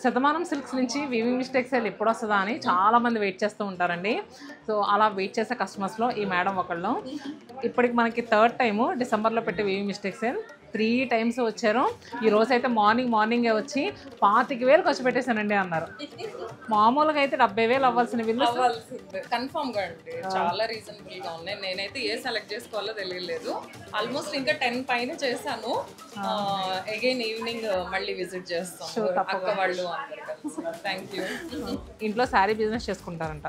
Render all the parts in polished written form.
Shatamanam silks నుంచి weaving mistakes sale ఎప్పుడు వస్తుందా అని చాలామంది వెయిట్ చేస్తూ ఉంటారండి. సో అలా వెయిట్ చేసే కస్టమర్స్లో ఈ మేడం ఒకళ్ళు. ఇప్పటికి మనకి థర్డ్ టైము డిసెంబర్లో పెట్టే వీవింగ్ మిస్టేక్స్ సేల్ 3 times వచ్చారు. ఈ రోజు అయితే మార్నింగే వచ్చి 25,000 ఖర్చు పెట్టేశానండి అన్నారు. మామూలుగా అయితే 70,000 అవ్వాల్సిన వీళ్ళు కన్ఫర్మ్ గా అండి చాలా రీజనబుల్ గా ఉన్నాయి. నేనైతే ఏ సెలెక్ట్ చేసుకోవాలో తెలియలేదు. ఆల్మోస్ట్ ఇంకా 10 పైన చేశాను. అగైన్ ఈవినింగ్ మళ్ళీ విజిట్ చేస్తాం అక్క వాళ్ళు అందరు కలిసి. Thank you. ఇంట్లో శారీ బిజినెస్ చేసుకుంటారంట.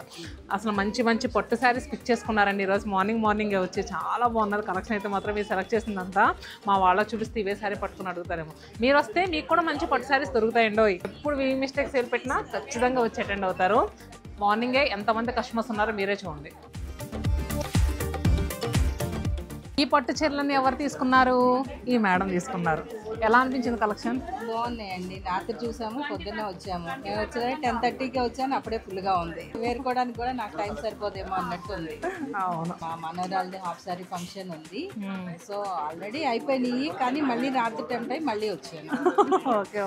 అసలు మంచి మంచి పట్టు శారీస్ పిక్ చేసుకున్నారండి ఈరోజు మార్నింగే వచ్చి. చాలా బాగున్నారు కలెక్షన్ అయితే మాత్రం మీరు సెలెక్ట్ చేసిందంతా. మా వాళ్ళకి చూపిస్తే ఇవే శారీ పట్టుకుని అడుగుతారేమో. మీరు వస్తే మీకు కూడా మంచి పట్టు శారీస్ దొరుకుతాయండో. ఎప్పుడు వీవింగ్ మిస్టేక్స్ సేల్ పెట్టినా ఖచ్చితంగా వచ్చి అటెండ్ అవుతారు. మార్నింగే ఎంతమంది కస్టమర్స్ ఉన్నారో మీరే చూడండి. ఈ పట్టు చీరలన్నీ ఎవరు తీసుకున్నారు? ఈ మేడం తీసుకున్నారు. ఎలా అనిపించింది కలెక్షన్? బాగున్నాయండి. రాత్రి చూసాము, పొద్దున్నే వచ్చాము. నేను వచ్చేది 10:30కి వచ్చాను, అప్పుడే ఫుల్గా ఉంది. వేరుకోవడానికి కూడా నాకు టైం సరిపోదేమో అన్నట్టు ఉంది. అవును, మా మనోరాలది హాఫ్ సారీ ఫంక్షన్ ఉంది. సో ఆల్రెడీ అయిపోయినాయి, కానీ మళ్ళీ రాత్రి టైం మళ్ళీ వచ్చాను.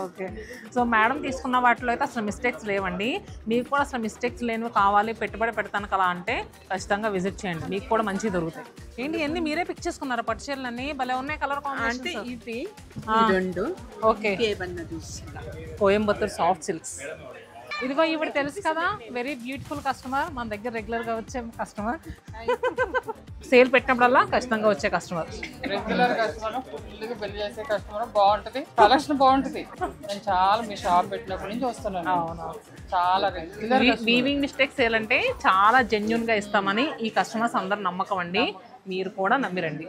ఓకే. సో మేడం తీసుకున్న వాటిలో అయితే అసలు మిస్టేక్స్ లేవండి. మీకు కూడా అసలు మిస్టేక్స్ లేనివి కావాలి, పెట్టుబడి పెడతాను కదా అంటే ఖచ్చితంగా విజిట్ చేయండి. మీకు కూడా మంచిగా దొరుకుతాయి. ఏంటి ఎన్ని మీరే పిక్ చేసుకున్నారా పట్టు చీరలన్నీ? భలే ఉన్నాయి కలర్ కాంబినేషన్స్. అంటే ఇది రెండు ఓకే, కోయంబత్తూర్ సాఫ్ట్ సిల్క్స్. ఇదిగో ఇవిడ తెలుసు కదా, వెరీ బ్యూటిఫుల్ కస్టమర్, మన దగ్గర రెగ్యులర్గా వచ్చే కస్టమర్. సేల్ పెట్టినప్పుడల్లా ఖచ్చితంగా వచ్చే కస్టమర్. రెగ్యులర్ కస్టమర్, ఫుల్గా బిల్ చేసే కస్టమర్. బాగుంటుంది, కలెక్షన్ బాగుంటుంది. నేను చాలా మీ షాప్ పెట్టినప్పటి నుంచి వస్తున్నాను. అవును, చాలా రెగ్యులర్. వీవింగ్ మిస్టేక్స్ సేల్ అంటే చాలా జెన్యున్గా ఇస్తామని ఈ కస్టమర్స్ అందరు నమ్మకం అండి. మీరు కూడా నమ్మిరండి.